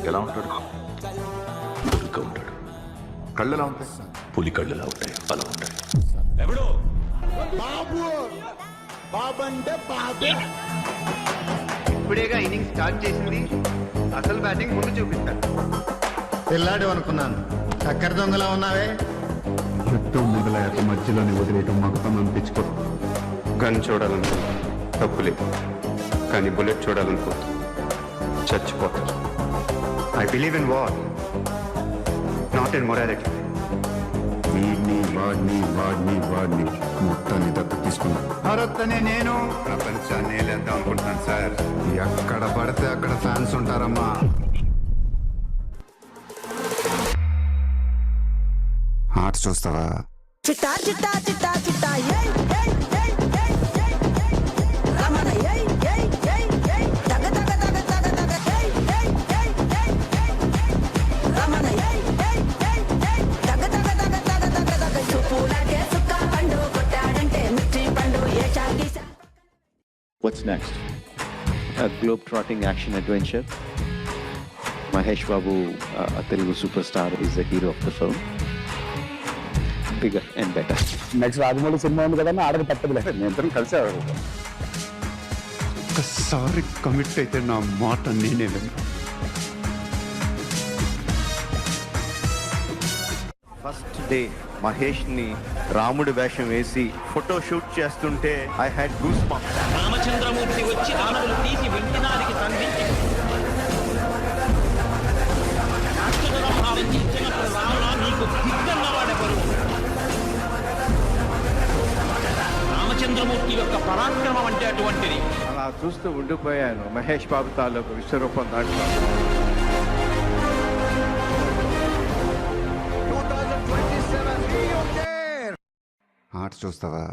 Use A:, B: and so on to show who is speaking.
A: ఎలా ఉంటాడు? దుర్గా ఉంటాడు. కళ్ళు ఎలా ఉంటాయి? పులి కళ్ళు ఎలా ఉంటాయి? అలా ఉంటాయి.
B: ఎవడు
C: బాబు బాబంటే బాబే.
D: ఇప్పుడేగా ఇన్నింగ్ స్టార్ట్ చేసింది, అసలు బ్యాటింగ్ ముందు చూపిస్తాను.
E: పిల్లాడు అనుకున్నాను, చక్కెర దొంగలా ఉన్నావే.
F: యుద్ధం మొదలయ్యాక మధ్యలోనే వదిలేయటం మగతం అనిపించుకో.
G: గన్ చూడాలనుకో తప్పులేదు, కానీ బుల్లెట్ చూడాలనుకో చచ్చిపోతారు. I believe in war, not in morality.
F: వీడిని వాడిని వాడిని వాడిని మొత్తాన్ని దత్తు తీసుకున్నా.
E: భరత్ అనే నేను
G: ప్రపంచాన్ని వేలేద్దాం అనుకుంటున్నాను సార్.
F: ఎక్కడ పడితే అక్కడ ఫ్యాన్స్ ఉంటారమ్మా. ఆట చూస్తావా?
H: చిట్టా చిట్టా చిట్టా చిట్టా ఏయ్ ఏయ్ ఏయ్ ఏయ్ ఏయ్ ఏయ్ రమణ ఏయ్ ఏయ్ ఏయ్ ఏయ్ తగ తగ తగ తగ తగ ఏయ్ ఏయ్ ఏయ్ ఏయ్ ఏయ్ రమణ ఏయ్ ఏయ్ ఏయ్ ఏయ్ తగ తగ తగ తగ తగ తగ చూపులాగే సుక్క పండు కొట్టాడంటే మిర్చి పండు ఏ చాకి.
I: What's next? A globe-trotting action adventure. Mahesh Babu, a Telugu superstar, is the hero of the film. Bigger and better.
E: Next Rajamouli cinema ఉంది కదా, ఆర్డర్ తప్పదులే.
F: మేమిద్దరం కలిసి
G: ఒక్కసారి కమిట్ అయితే నా మాట నేనే విన్నా.
D: ఫస్ట్ డే మహేష్ ని రాముడి వేషం వేసి ఫోటో షూట్ చేస్తుంటే I had goose bumps.
B: Ramachandramurthy వచ్చి ఆనవులు తీసి వెంటినారికి సంధించి నాట్యగరం భావించినప్పుడు రావణ నీకు దిగ్గన్నవాడెవరు? రామచంద్రమూర్తి యొక్క పరాక్రమం అంటే అటువంటిది.
D: అలా చూస్తూ ఉండిపోయాను మహేష్ బాబు తాలూకు విశ్వరూపం దాంట్లో.
F: ఆట చూస్తావా?